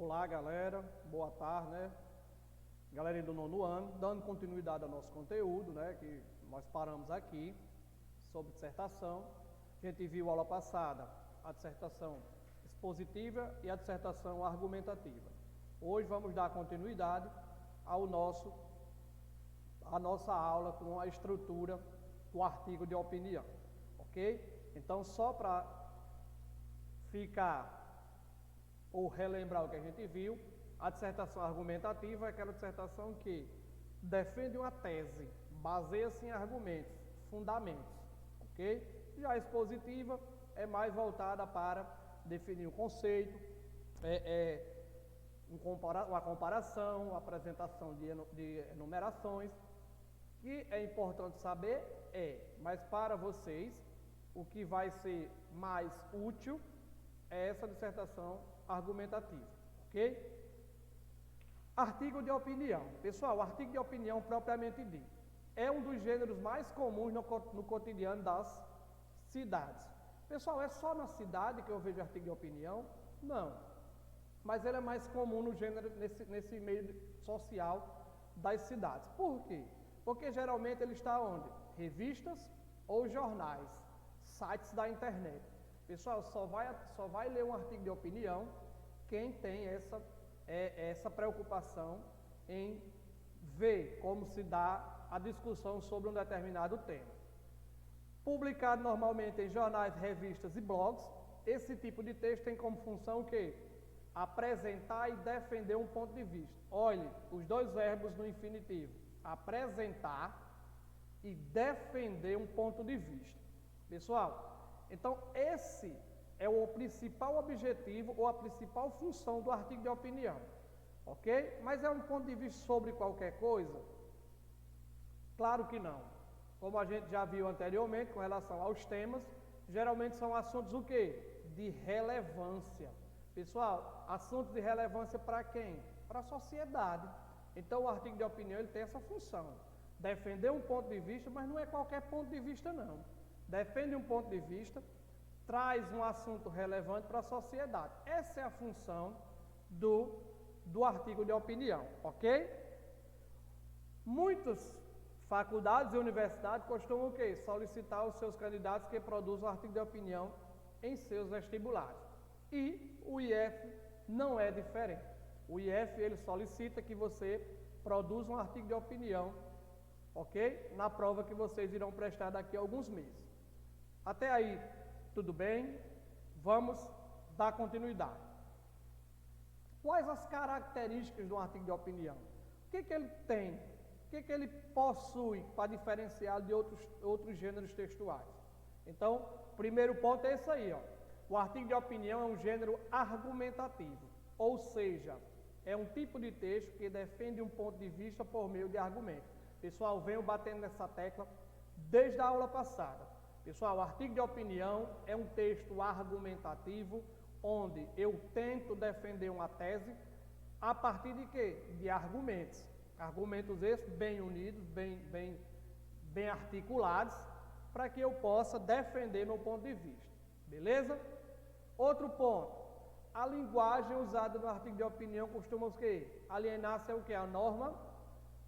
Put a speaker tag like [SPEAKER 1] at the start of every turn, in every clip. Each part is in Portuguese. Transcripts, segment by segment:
[SPEAKER 1] Olá, galera, boa tarde, né? Galera do nono ano, dando continuidade ao nosso conteúdo, né? Que nós paramos aqui sobre dissertação. A gente viu aula passada a dissertação expositiva e a dissertação argumentativa. Hoje vamos dar continuidade à nossa aula com a estrutura do artigo de opinião, ok? Então, só para ficar ou relembrar o que a gente viu, a dissertação argumentativa é aquela dissertação que defende uma tese, baseia-se em argumentos, fundamentos, ok? Já a expositiva é mais voltada para definir um conceito, uma comparação, uma apresentação de enumerações. O que é importante saber mas para vocês, o que vai ser mais útil é essa dissertação argumentativa, ok? Artigo de opinião. Pessoal, o artigo de opinião propriamente dito é um dos gêneros mais comuns no cotidiano das cidades. Pessoal, é só na cidade que eu vejo artigo de opinião? Não. Mas ele é mais comum no gênero, nesse meio social das cidades. Por quê? Porque geralmente ele está onde? Revistas ou jornais, sites da internet. Pessoal, só vai ler um artigo de opinião quem tem essa preocupação em ver como se dá a discussão sobre um determinado tema. Publicado normalmente em jornais, revistas e blogs, esse tipo de texto tem como função o quê? Apresentar e defender um ponto de vista. Olhe, os dois verbos no infinitivo, apresentar e defender um ponto de vista. Pessoal, então esse é o principal objetivo ou a principal função do artigo de opinião, ok? Mas é um ponto de vista sobre qualquer coisa? Claro que não. Como a gente já viu anteriormente com relação aos temas, geralmente são assuntos o quê? De relevância. Pessoal, assuntos de relevância para quem? Para a sociedade. Então o artigo de opinião ele tem essa função. Defender um ponto de vista, mas não é qualquer ponto de vista não. Defende um ponto de vista, traz um assunto relevante para a sociedade. Essa é a função do artigo de opinião, ok? Muitas faculdades e universidades costumam o quê? Solicitar os seus candidatos que produzam artigo de opinião em seus vestibulares. E o IF não é diferente. O IF ele solicita que você produza um artigo de opinião, ok? Na prova que vocês irão prestar daqui a alguns meses. Até aí, tudo bem? Vamos dar continuidade. Quais as características de um artigo de opinião? O que ele tem? O que ele possui para diferenciar de outros gêneros textuais? Então, o primeiro ponto é esse aí, ó. O artigo de opinião é um gênero argumentativo, ou seja, é um tipo de texto que defende um ponto de vista por meio de argumento. Pessoal, venho batendo nessa tecla desde a aula passada. Pessoal, o artigo de opinião é um texto argumentativo, onde eu tento defender uma tese a partir de quê? De argumentos. Argumentos esses bem unidos, bem articulados, para que eu possa defender meu ponto de vista. Beleza? Outro ponto. A linguagem usada no artigo de opinião costuma o quê? Alienar-se o quê? A norma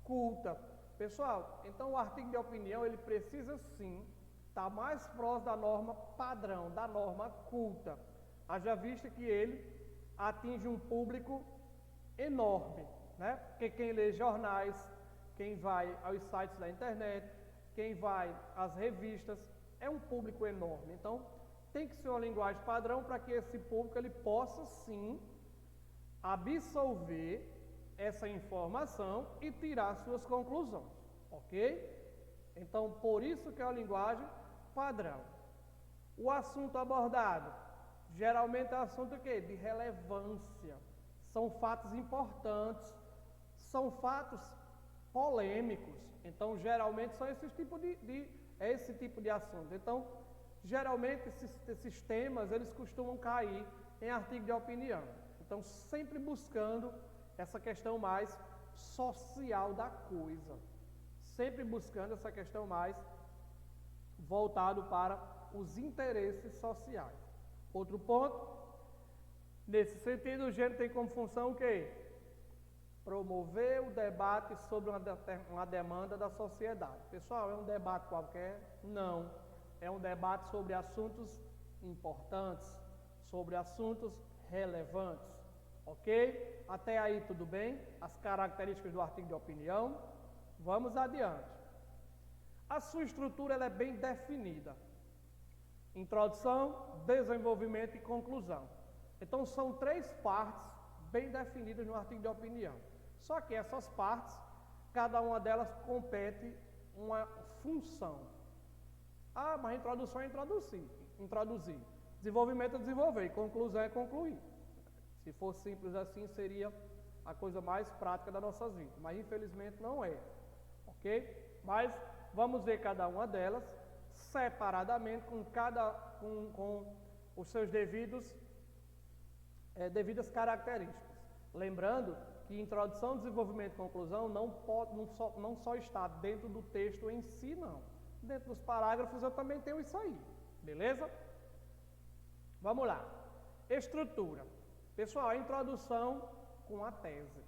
[SPEAKER 1] culta. Pessoal, então o artigo de opinião, ele precisa sim estar mais próximo da norma padrão, da norma culta. Haja vista que ele atinge um público enorme, né? Porque quem lê jornais, quem vai aos sites da internet, quem vai às revistas, é um público enorme. Então, tem que ser uma linguagem padrão para que esse público ele possa sim absorver essa informação e tirar suas conclusões, ok? Então, por isso que é a linguagem padrão. O assunto abordado, geralmente é assunto o quê? De relevância. São fatos importantes, são fatos polêmicos. Então, geralmente são esse tipo de assunto. Então, geralmente esses temas, eles costumam cair em artigo de opinião. Então, sempre buscando essa questão mais social da coisa. Sempre buscando essa questão mais voltado para os interesses sociais. Outro ponto, Nesse sentido, o gênero tem como função o quê? Promover o debate sobre uma demanda da sociedade. Pessoal, é um debate qualquer? Não. É um debate sobre assuntos importantes, sobre assuntos relevantes. Ok? Até aí tudo bem? As características do artigo de opinião. Vamos adiante. A sua estrutura ela é bem definida. Introdução, desenvolvimento e conclusão. Então são 3 partes bem definidas no artigo de opinião. Só que essas partes, cada uma delas compete uma função. Ah, mas introdução é introduzir. Desenvolvimento é desenvolver. E conclusão é concluir. Se fosse simples assim, seria a coisa mais prática das nossas vidas. Mas infelizmente não é. Ok? Mas vamos ver cada uma delas separadamente com os seus devidas características. Lembrando que introdução, desenvolvimento e conclusão não só está dentro do texto em si, não. Dentro dos parágrafos eu também tenho isso aí. Beleza? Vamos lá. Estrutura. Pessoal, a introdução com a tese.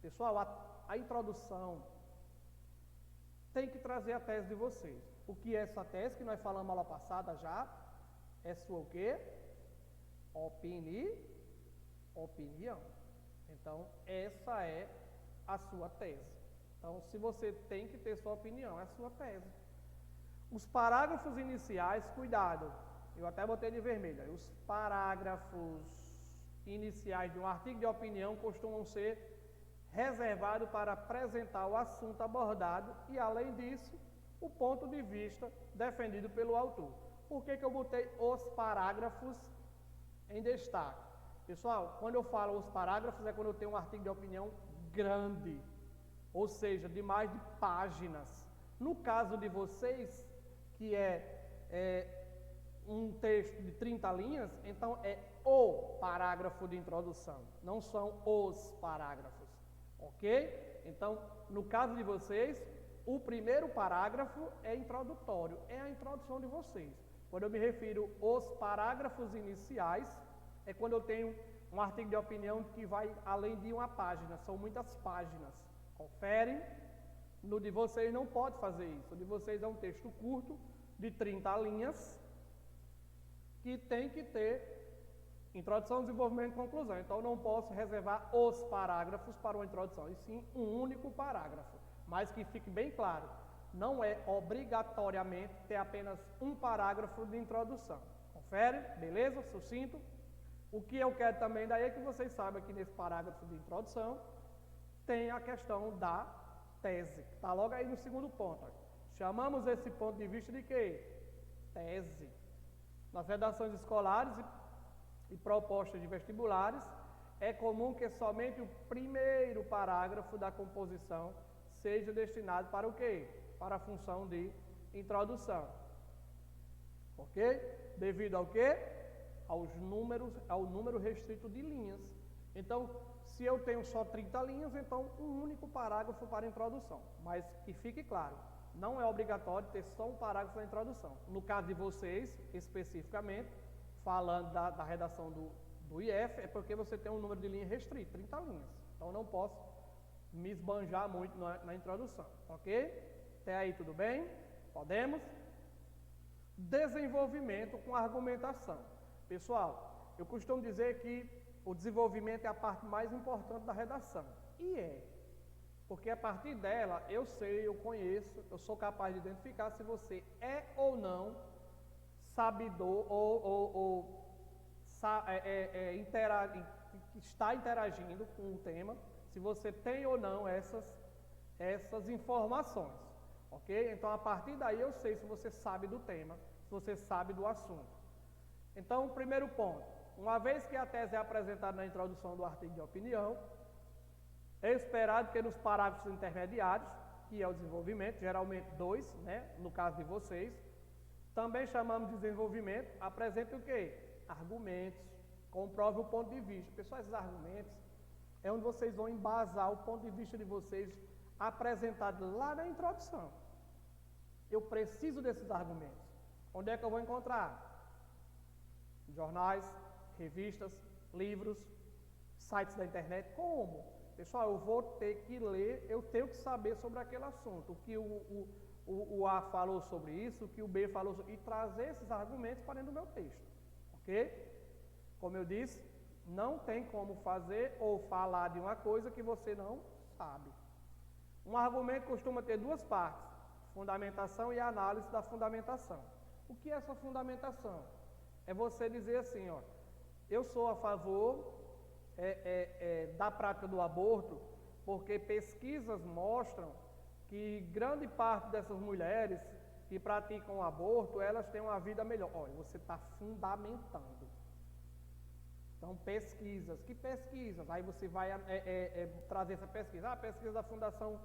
[SPEAKER 1] Pessoal, a introdução tem que trazer a tese de vocês. O que é essa tese que nós falamos aula passada já? É sua o quê? Opinião. Então, essa é a sua tese. Então, se você tem que ter sua opinião, é a sua tese. Os parágrafos iniciais, cuidado, eu até botei de vermelho. Os parágrafos iniciais de um artigo de opinião costumam ser reservados para apresentar o assunto abordado e, além disso, o ponto de vista defendido pelo autor. Por que eu botei os parágrafos em destaque? Pessoal, quando eu falo os parágrafos é quando eu tenho um artigo de opinião grande, ou seja, de mais de páginas. No caso de vocês, que é um texto de 30 linhas, então é o parágrafo de introdução, não são os parágrafos, ok? Então, no caso de vocês, o primeiro parágrafo é introdutório, é a introdução de vocês. Quando eu me refiro aos parágrafos iniciais, é quando eu tenho um artigo de opinião que vai além de uma página, são muitas páginas. Conferem, no de vocês não pode fazer isso, o de vocês é um texto curto, de 30 linhas, que tem que ter introdução, desenvolvimento e conclusão. Então, eu não posso reservar os parágrafos para uma introdução, e sim um único parágrafo. Mas que fique bem claro, não é obrigatoriamente ter apenas um parágrafo de introdução. Confere? Beleza? Sucinto? O que eu quero também daí é que vocês saibam que nesse parágrafo de introdução tem a questão da tese. Está logo aí no segundo ponto. Chamamos esse ponto de vista de quê? Tese. Nas redações escolares e propostas de vestibulares, é comum que somente o primeiro parágrafo da composição seja destinado para o quê? Para a função de introdução. Ok? Devido ao quê? Ao número restrito de linhas. Então, se eu tenho só 30 linhas, então um único parágrafo para a introdução. Mas que fique claro, não é obrigatório ter só um parágrafo na introdução. No caso de vocês, especificamente, falando da redação do IF, é porque você tem um número de linhas restrito, 30 linhas. Então, não posso me esbanjar muito na introdução, ok? Até aí tudo bem? Podemos? Desenvolvimento com argumentação. Pessoal, eu costumo dizer que o desenvolvimento é a parte mais importante da redação. E é. Porque a partir dela, eu sei, eu conheço, eu sou capaz de identificar se você é ou não sabedor está interagindo com o tema, se você tem ou não essas informações, ok? Então, a partir daí eu sei se você sabe do tema, se você sabe do assunto. Então, primeiro ponto, uma vez que a tese é apresentada na introdução do artigo de opinião, é esperado que nos parágrafos intermediários, que é o desenvolvimento, geralmente 2, né, no caso de vocês, também chamamos de desenvolvimento, apresente o quê? Argumentos, comprove o ponto de vista. Pessoal, esses argumentos é onde vocês vão embasar o ponto de vista de vocês apresentado lá na introdução. Eu preciso desses argumentos. Onde é que eu vou encontrar? Jornais, revistas, livros, sites da internet. Como? Pessoal, eu vou ter que ler, eu tenho que saber sobre aquele assunto, o que o A falou sobre isso, o que o B falou sobre, e trazer esses argumentos para dentro do meu texto, ok? Como eu disse, não tem como fazer ou falar de uma coisa que você não sabe. Um argumento costuma ter duas partes, fundamentação e análise da fundamentação. O que é essa fundamentação? É você dizer assim, ó, eu sou a favor da prática do aborto, porque pesquisas mostram que grande parte dessas mulheres que praticam o aborto, elas têm uma vida melhor. Olha, você está fundamentando. Então, pesquisas. Que pesquisas? Aí você vai trazer essa pesquisa. A pesquisa da Fundação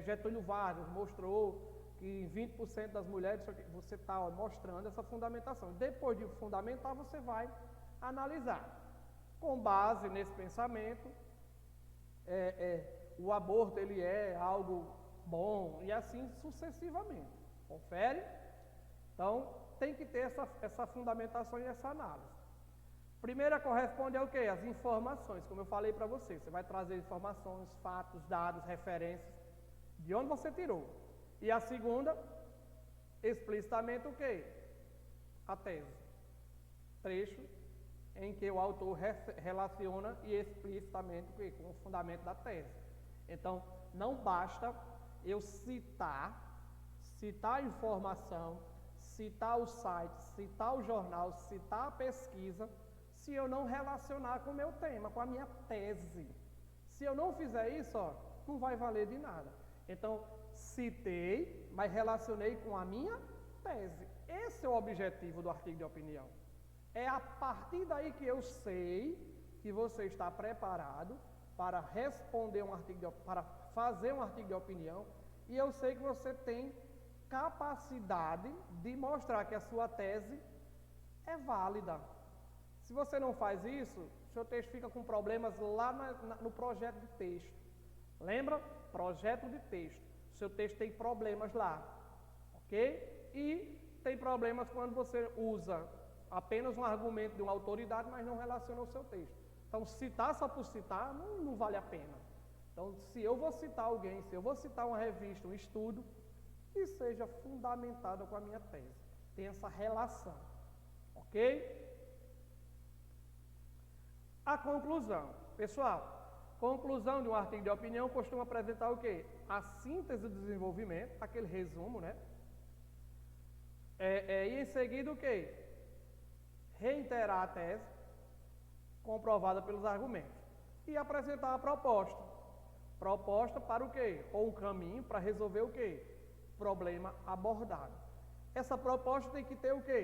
[SPEAKER 1] Getúlio Vargas mostrou que 20% das mulheres, você está mostrando essa fundamentação. Depois de fundamentar, você vai analisar. Com base nesse pensamento, o aborto ele é algo bom e assim sucessivamente. Confere? Então, tem que ter essa fundamentação e essa análise. Primeira corresponde ao quê? As informações, como eu falei para você. Você vai trazer informações, fatos, dados, referências, de onde você tirou. E a segunda, explicitamente o quê? A tese. Trecho em que o autor relaciona e explicitamente o quê? Com o fundamento da tese. Então, não basta eu citar a informação, citar o site, citar o jornal, citar a pesquisa, se eu não relacionar com o meu tema, com a minha tese. Se eu não fizer isso, ó, não vai valer de nada. Então, citei, mas relacionei com a minha tese. Esse é o objetivo do artigo de opinião. É a partir daí que eu sei que você está preparado para responder para fazer um artigo de opinião, e eu sei que você tem capacidade de mostrar que a sua tese é válida. Se você não faz isso, seu texto fica com problemas lá no projeto de texto. Lembra? Projeto de texto. Seu texto tem problemas lá, ok? E tem problemas quando você usa apenas um argumento de uma autoridade, mas não relaciona o seu texto. Então, citar só por citar não vale a pena. Então, se eu vou citar alguém, se eu vou citar uma revista, um estudo, que seja fundamentado com a minha tese. Tem essa relação, ok? A conclusão. Pessoal, conclusão de um artigo de opinião costuma apresentar o quê? A síntese do desenvolvimento, aquele resumo, né? E em seguida o quê? Reiterar a tese, comprovada pelos argumentos. E apresentar a proposta. Proposta para o quê? Ou um caminho para resolver o quê? Problema abordado. Essa proposta tem que ter o quê?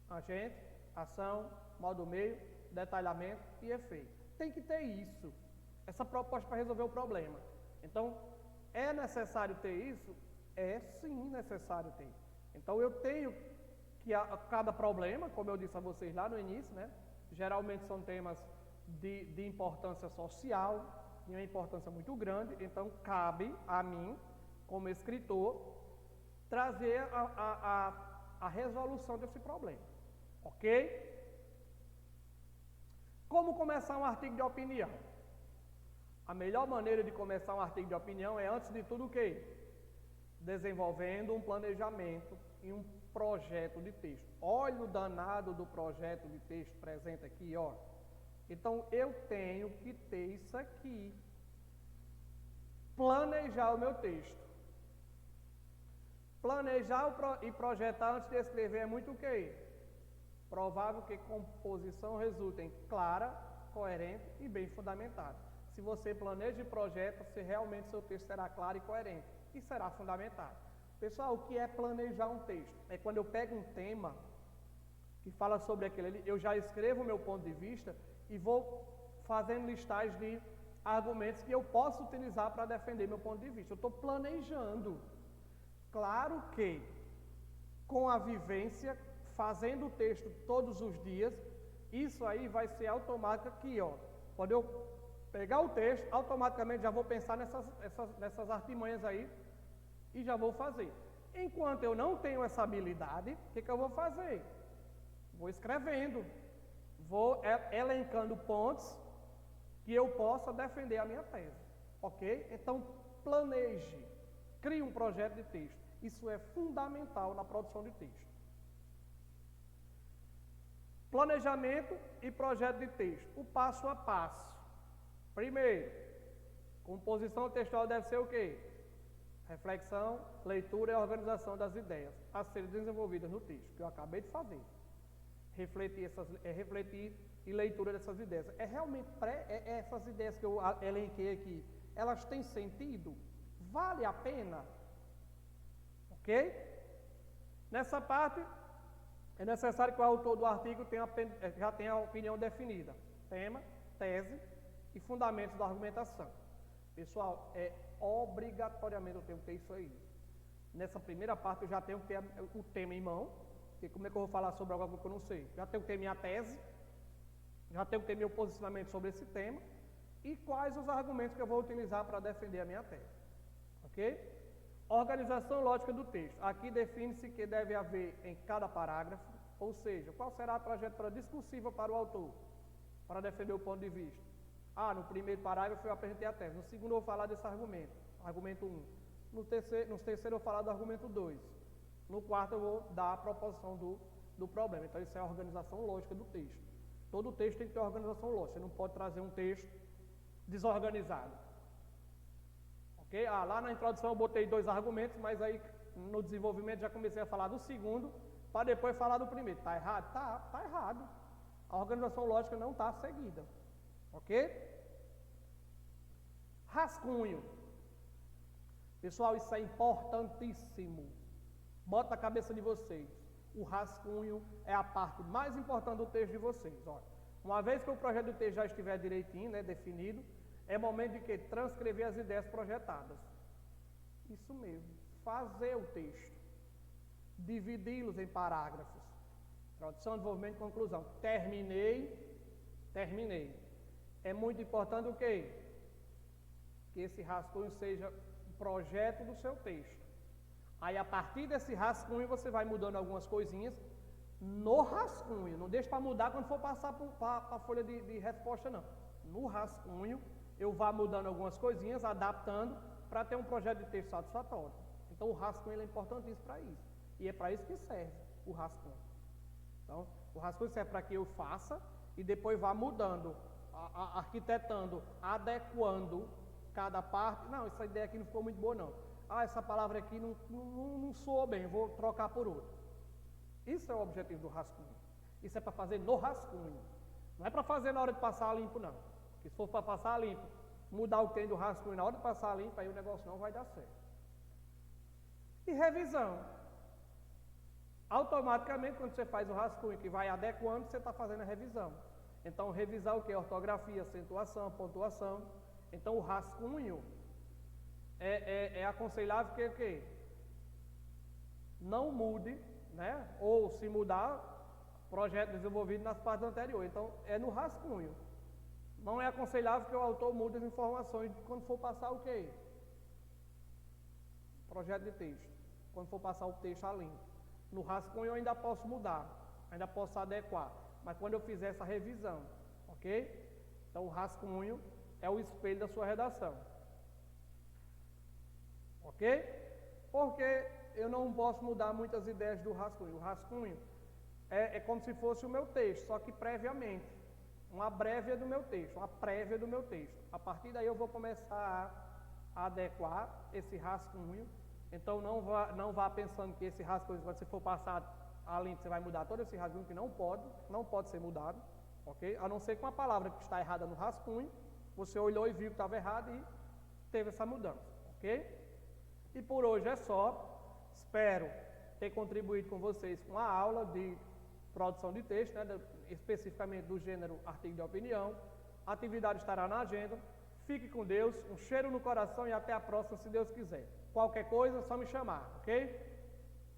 [SPEAKER 1] Agente, ação, modo meio, detalhamento e efeito. Tem que ter isso. Essa proposta para resolver o problema. Então, é necessário ter isso? É sim necessário ter. Então, eu tenho que cada problema, como eu disse a vocês lá no início, né? Geralmente são temas de importância social, de uma importância muito grande, então cabe a mim, como escritor, trazer a resolução desse problema, ok? Como começar um artigo de opinião? A melhor maneira de começar um artigo de opinião é, antes de tudo, o quê? Desenvolvendo um planejamento e um projeto de texto. Olha o danado do projeto de texto presente aqui, ó. Então, eu tenho que ter isso aqui. Planejar o meu texto. Planejar e projetar antes de escrever é muito o quê? Provável que composição resulte clara, coerente e bem fundamentada. Se você planeja e projeta, se realmente seu texto será claro e coerente e será fundamentado. Pessoal, o que é planejar um texto? É quando eu pego um tema que fala sobre aquele ali, eu já escrevo o meu ponto de vista e vou fazendo listagens de argumentos que eu posso utilizar para defender meu ponto de vista. Eu estou planejando. Claro que, com a vivência, fazendo o texto todos os dias, isso aí vai ser automático aqui, ó. Quando eu pegar o texto, automaticamente já vou pensar nessas artimanhas aí e já vou fazer. Enquanto eu não tenho essa habilidade, o que eu vou fazer? Vou escrevendo, vou elencando pontos que eu possa defender a minha tese, ok? Então, planeje, crie um projeto de texto. Isso é fundamental na produção de texto. Planejamento e projeto de texto. O passo a passo. Primeiro, composição textual deve ser o quê? Reflexão, leitura e organização das ideias a serem desenvolvidas no texto, que eu acabei de fazer. Refletir e leitura dessas ideias. Realmente, essas ideias que eu elenquei aqui, elas têm sentido? Vale a pena? Ok? Nessa parte, é necessário que o autor do artigo já tenha a opinião definida. Tema, tese e fundamentos da argumentação. Pessoal, obrigatoriamente eu tenho que ter isso aí. Nessa primeira parte eu já tenho que ter o tema em mão, porque como é que eu vou falar sobre algo que eu não sei? Já tenho que ter minha tese, já tenho que ter meu posicionamento sobre esse tema e quais os argumentos que eu vou utilizar para defender a minha tese. Ok? Organização lógica do texto. Aqui define-se que deve haver em cada parágrafo, ou seja, qual será a trajetória discursiva para o autor, para defender o ponto de vista. No primeiro parágrafo eu apresentei a tese, no segundo eu vou falar desse argumento, argumento 1. No terceiro eu vou falar do argumento 2. No quarto eu vou dar a proposição do problema. Então isso é a organização lógica do texto. Todo texto tem que ter organização lógica, você não pode trazer um texto desorganizado. Ok? Lá na introdução eu botei 2 argumentos, mas aí no desenvolvimento já comecei a falar do segundo, para depois falar do primeiro. Está errado? Tá errado. A organização lógica não está seguida. Ok? Rascunho. Pessoal, isso é importantíssimo. Bota a cabeça de vocês. O rascunho é a parte mais importante do texto de vocês. Olha, uma vez que o projeto do texto já estiver direitinho, definido, é momento de que transcrever as ideias projetadas. Isso mesmo. Fazer o texto. Dividi-los em parágrafos. Introdução, desenvolvimento e conclusão. Terminei. É muito importante o quê? Que esse rascunho seja o projeto do seu texto. Aí a partir desse rascunho você vai mudando algumas coisinhas no rascunho. Não deixe para mudar quando for passar para a folha de resposta, não. No rascunho eu vá mudando algumas coisinhas, adaptando para ter um projeto de texto satisfatório. Então o rascunho é importantíssimo para isso. E é para isso que serve o rascunho. Então o rascunho serve para que eu faça e depois vá mudando, arquitetando, adequando cada parte. Não, essa ideia aqui não ficou muito boa não. Essa palavra aqui não soou bem, vou trocar por outra. Isso é o objetivo do rascunho. Isso é para fazer no rascunho. Não é para fazer na hora de passar a limpo, não. Porque se for para passar a limpo, mudar o que tem do rascunho na hora de passar a limpo, aí o negócio não vai dar certo. E revisão. Automaticamente, quando você faz o rascunho que vai adequando, você está fazendo a revisão. Então, revisar o que? Ortografia, acentuação, pontuação. Então, o rascunho é aconselhável que o quê? Não mude, ou se mudar, projeto desenvolvido nas partes anteriores. Então, é no rascunho. Não é aconselhável que o autor mude as informações quando for passar o quê? Projeto de texto. Quando for passar o texto a limpo. No rascunho eu ainda posso mudar, ainda posso adequar. Mas quando eu fizer essa revisão, ok? Então o rascunho é o espelho da sua redação. Ok? Porque eu não posso mudar muitas ideias do rascunho. O rascunho é como se fosse o meu texto, só que previamente. Uma prévia do meu texto, uma prévia do meu texto. A partir daí eu vou começar a adequar esse rascunho. Então não vá pensando que esse rascunho, quando você for passar a limpo, você vai mudar todo esse rascunho, que não pode ser mudado, ok? A não ser com a palavra que está errada no rascunho, você olhou e viu que estava errado e teve essa mudança, ok? E por hoje é só. Espero ter contribuído com vocês com a aula de produção de texto, especificamente do gênero artigo de opinião. A atividade estará na agenda. Fique com Deus, um cheiro no coração e até a próxima, se Deus quiser. Qualquer coisa, é só me chamar, ok?